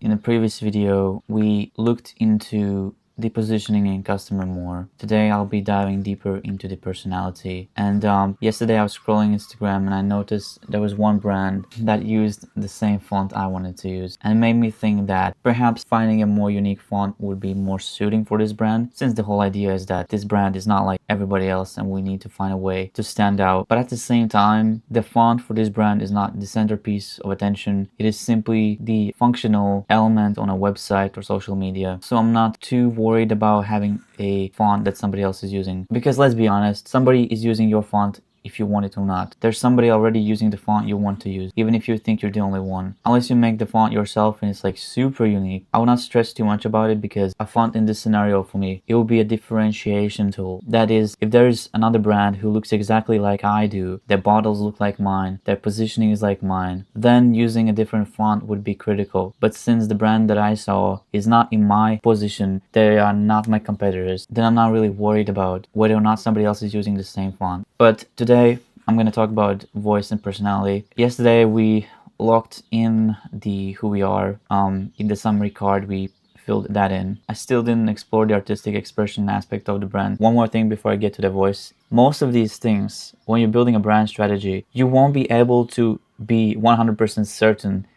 In the previous video, we looked into the positioning and customer more. Today, I'll be diving deeper into the personality. And yesterday, I was scrolling Instagram and I noticed there was one brand that used the same font I wanted to use. And it made me think that perhaps finding a more unique font would be more suiting for this brand, since the whole idea is that this brand is not like everybody else and we need to find a way to stand out. But at the same time, the font for this brand is not the centerpiece of attention. It is simply the functional element on a website or social media. So I'm not too worried about having a font that somebody else is using, because let's be honest, somebody is using your font if you want it or not. There's somebody already using the font you want to use, even if you think you're the only one. Unless you make the font yourself and it's like super unique, I will not stress too much about it, because a font in this scenario for me, it will be a differentiation tool. That is, if there's another brand who looks exactly like I do, their bottles look like mine, their positioning is like mine, then using a different font would be critical. But since the brand that I saw is not in my position, they are not my competitors, then I'm not really worried about whether or not somebody else is using the same font. But today, I'm going to talk about voice and personality. Yesterday, we locked in the who we are. In the summary card, we filled that in. I still didn't explore the artistic expression aspect of the brand. One more thing before I get to the voice. Most of these things, when you're building a brand strategy, you won't be able to be 100% certain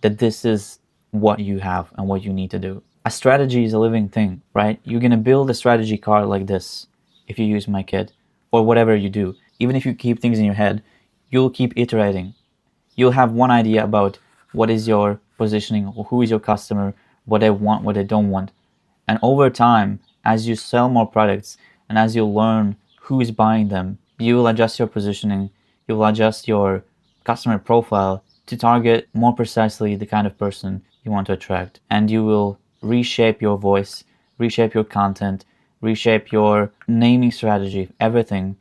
that this is what you have and what you need to do. A strategy is a living thing, right? You're going to build a strategy card like this if you use my kit, or whatever you do. Even if you keep things in your head, you'll keep iterating. You'll have one idea about what is your positioning, or who is your customer, what they want, what they don't want. And over time, as you sell more products and as you learn who is buying them, you will adjust your positioning, you will adjust your customer profile to target more precisely the kind of person you want to attract. And you will reshape your voice, reshape your content, reshape your naming strategy. Everything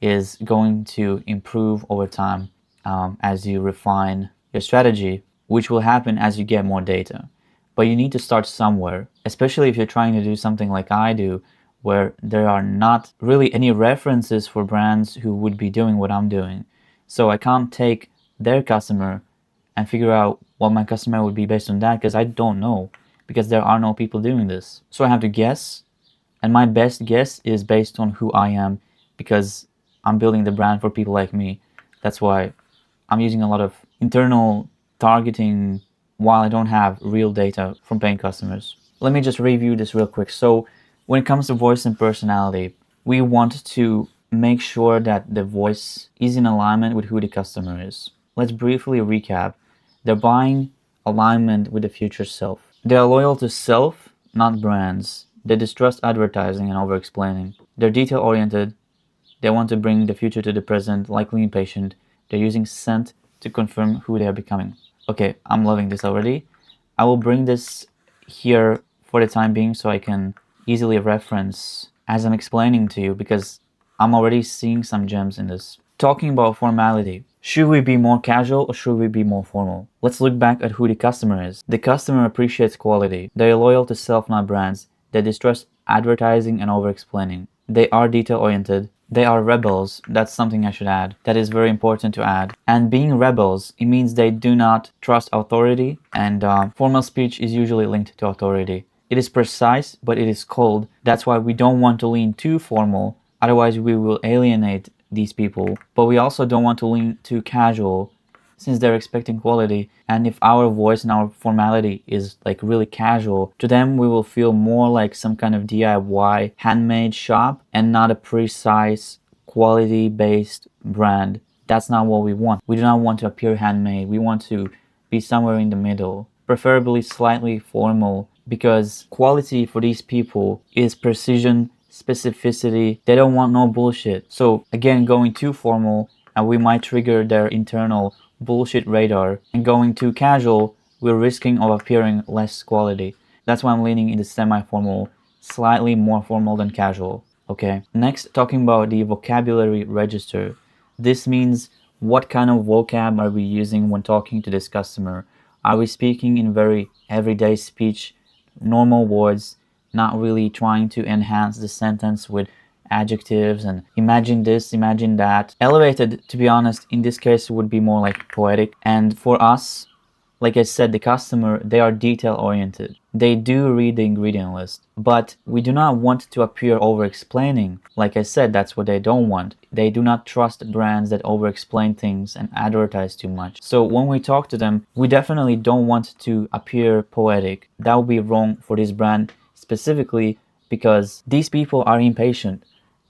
is going to improve over time as you refine your strategy, which will happen as you get more data. But you need to start somewhere, especially if you're trying to do something like I do, where there are not really any references for brands who would be doing what I'm doing. So I can't take their customer and figure out what my customer would be based on that, because I don't know, because there are no people doing this. So I have to guess, and my best guess is based on who I am, because I'm building the brand for people like me. That's why I'm using a lot of internal targeting while I don't have real data from paying customers. Let me just review this real quick. So when it comes to voice and personality, we want to make sure that the voice is in alignment with who the customer is. Let's briefly recap. They're buying alignment with the future self. They are loyal to self, not brands. They distrust advertising and over-explaining. They're detail-oriented. They want to bring the future to the present, likely impatient. They're using scent to confirm who they are becoming. Okay, I'm loving this already. I will bring this here for the time being so I can easily reference as I'm explaining to you, because I'm already seeing some gems in this. Talking about formality. Should we be more casual or should we be more formal? Let's look back at who the customer is. The customer appreciates quality. They are loyal to self, not brands. They distrust advertising and over-explaining. They are detail-oriented. They are rebels. That's something I should add. That is very important to add. And being rebels, it means they do not trust authority, and formal speech is usually linked to authority. It is precise, but it is cold. That's why we don't want to lean too formal, otherwise we will alienate these people. But we also don't want to lean too casual, since they're expecting quality. And if our voice and our formality is like really casual, to them we will feel more like some kind of DIY handmade shop and not a precise quality based brand. That's not what we want. We do not want to appear handmade. We want to be somewhere in the middle, preferably slightly formal, because quality for these people is precision, specificity. They don't want no bullshit. So again, going too formal and we might trigger their internal bullshit radar, and going too casual, we're risking of appearing less quality. That's why I'm leaning into semi-formal, slightly more formal than casual. Okay. Next, talking about the vocabulary register. This means what kind of vocab are we using when talking to this customer? Are we speaking in very everyday speech, normal words, not really trying to enhance the sentence with adjectives and imagine this, imagine that? Elevated, to be honest, in this case would be more like poetic. And for us, Like I said, the customer, they are detail oriented. They do read the ingredient list, but we do not want to appear over explaining. Like I said, that's what they don't want. They do not trust brands that over explain things and advertise too much. So when we talk to them, we definitely don't want to appear poetic. That would be wrong for this brand specifically, because these people are impatient.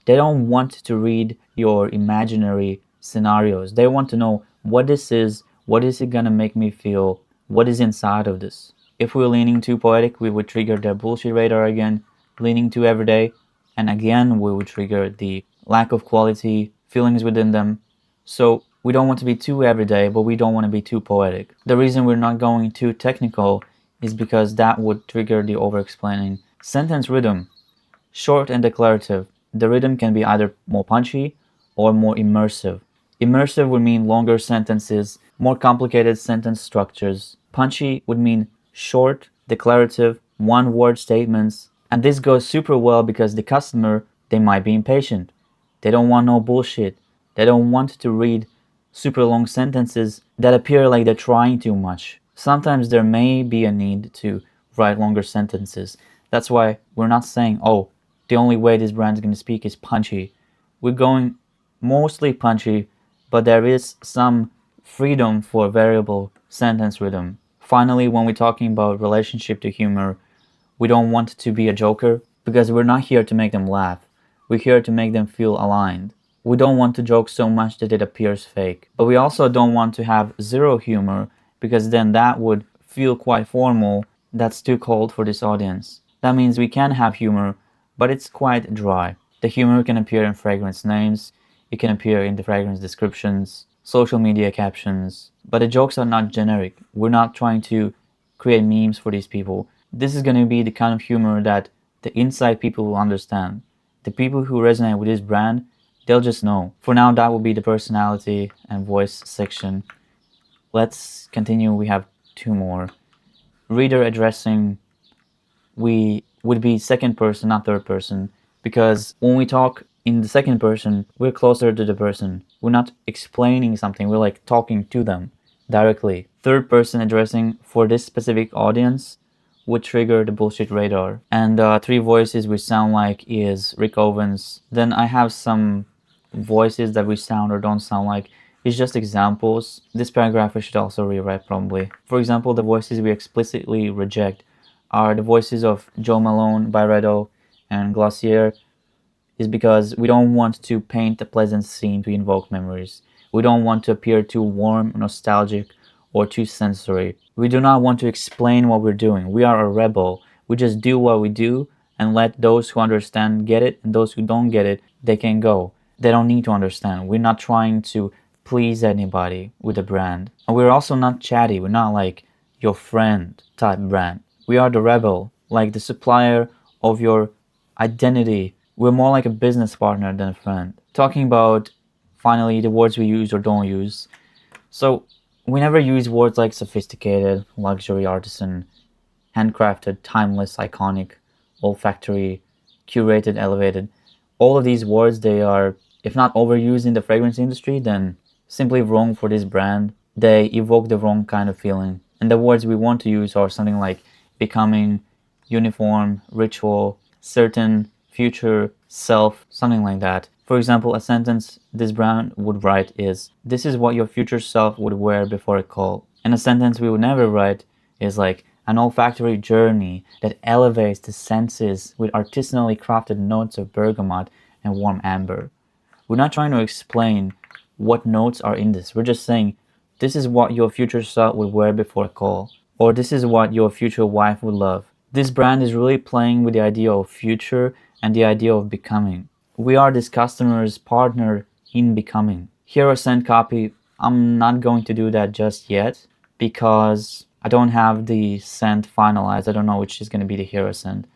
They don't want to read your imaginary scenarios. They want to know what this is, what is it gonna make me feel, what is inside of this. If we're leaning too poetic, we would trigger their bullshit radar again. Leaning too everyday, and again, we would trigger the lack of quality feelings within them. So we don't want to be too everyday, but we don't want to be too poetic. The reason we're not going too technical is because that would trigger the over-explaining. Sentence rhythm, short and declarative. The rhythm can be either more punchy or more immersive. Immersive would mean longer sentences, more complicated sentence structures. Punchy would mean short, declarative, one-word statements. And this goes super well because the customer, they might be impatient. They don't want no bullshit. They don't want to read super long sentences that appear like they're trying too much. Sometimes there may be a need to write longer sentences. That's why we're not saying, oh, the only way this brand is going to speak is punchy. We're going mostly punchy, but there is some freedom for variable sentence rhythm. Finally, when we're talking about relationship to humor, we don't want to be a joker because we're not here to make them laugh. We're here to make them feel aligned. We don't want to joke so much that it appears fake. But we also don't want to have zero humor because then that would feel quite formal. That's too cold for this audience. That means we can have humor, but it's quite dry. The humor can appear in fragrance names, it can appear in the fragrance descriptions, social media captions, but the jokes are not generic. We're not trying to create memes for these people. This is going to be the kind of humor that the inside people will understand. The people who resonate with this brand, they'll just know. For now, that will be the personality and voice section. Let's continue. We have two more. Reader addressing, we would be second person, not third person, because when we talk in the second person, we're closer to the person. We're not explaining something, we're like talking to them directly. Third person addressing for this specific audience would trigger the bullshit radar. And three voices we sound like is Rick Owens. Then I have some voices that we sound or don't sound like. It's just examples. This paragraph I should also rewrite probably. For example, the voices we explicitly reject are the voices of Joe Malone, Byredo, and Glossier, is because we don't want to paint a pleasant scene to invoke memories. We don't want to appear too warm, nostalgic, or too sensory. We do not want to explain what we're doing. We are a rebel. We just do what we do and let those who understand get it, and those who don't get it, they can go. They don't need to understand. We're not trying to please anybody with a brand. And we're also not chatty. We're not like your friend type brand. We are the rebel, like the supplier of your identity. We're more like a business partner than a friend. Talking about, finally, the words we use or don't use. So we never use words like sophisticated, luxury, artisan, handcrafted, timeless, iconic, olfactory, curated, elevated. All of these words, they are, if not overused in the fragrance industry, then simply wrong for this brand. They evoke the wrong kind of feeling. And the words we want to use are something like becoming, uniform, ritual, certain, future, self, something like that. For example, a sentence this brand would write is, "This is what your future self would wear before a call." And a sentence we would never write is like, "An olfactory journey that elevates the senses with artisanally crafted notes of bergamot and warm amber." We're not trying to explain what notes are in this. We're just saying, this is what your future self would wear before a call. Or this is what your future wife would love. This brand is really playing with the idea of future and the idea of becoming. We are this customer's partner in becoming. Hero scent copy, I'm not going to do that just yet because I don't have the scent finalized. I don't know which is going to be the hero scent.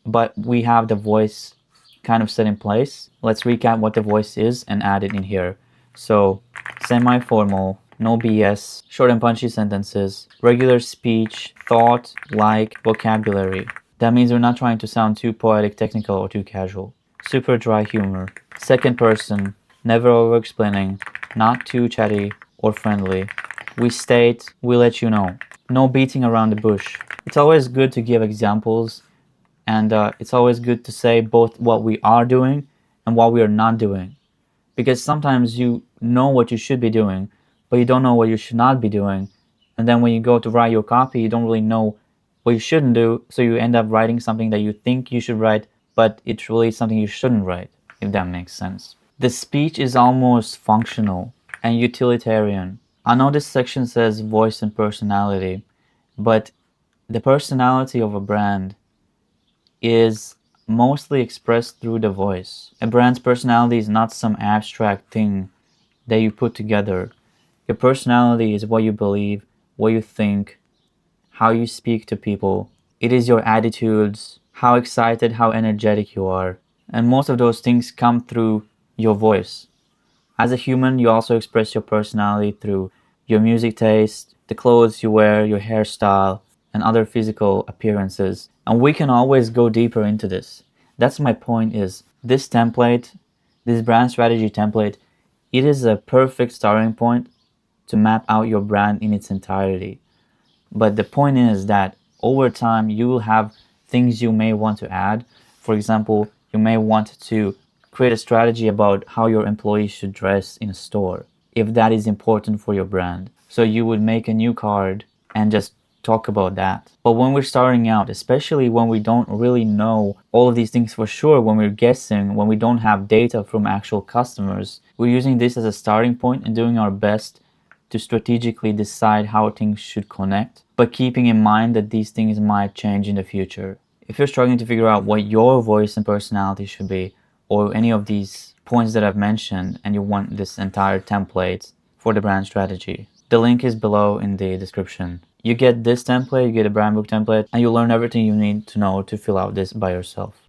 But we have the voice kind of set in place. Let's recap what the voice is and add it in here. So, semi-formal, no BS, short and punchy sentences, regular speech, thought, like, vocabulary. That means we're not trying to sound too poetic, technical, or too casual. Super dry humor. Second person, never over-explaining, not too chatty or friendly. We state, we let you know. No beating around the bush. It's always good to give examples, and it's always good to say both what we are doing and what we are not doing. Because sometimes you know what you should be doing, but you don't know what you should not be doing. And then when you go to write your copy, you don't really know what you shouldn't do, so you end up writing something that you think you should write, but it's really something you shouldn't write, if that makes sense. The speech is almost functional and utilitarian. I know this section says voice and personality, but the personality of a brand is mostly expressed through the voice. A brand's personality is not some abstract thing that you put together. Your personality is what you believe, what you think, how you speak to people. It is your attitudes, how excited, how energetic you are. And most of those things come through your voice. As a human, you also express your personality through your music taste, the clothes you wear, your hairstyle, and other physical appearances. And we can always go deeper into this. That's my point is this template, this brand strategy template, it is a perfect starting point to map out your brand in its entirety. But the point is that over time you will have things you may want to add. For example, you may want to create a strategy about how your employees should dress in a store, if that is important for your brand. So you would make a new card and just talk about that. But when we're starting out, especially when we don't really know all of these things for sure, when we're guessing, when we don't have data from actual customers, we're using this as a starting point and doing our best to strategically decide how things should connect, but keeping in mind that these things might change in the future. If you're struggling to figure out what your voice and personality should be, or any of these points that I've mentioned, and you want this entire template for the brand strategy, the link is below in the description. You get this template, you get a brand book template, and you learn everything you need to know to fill out this by yourself.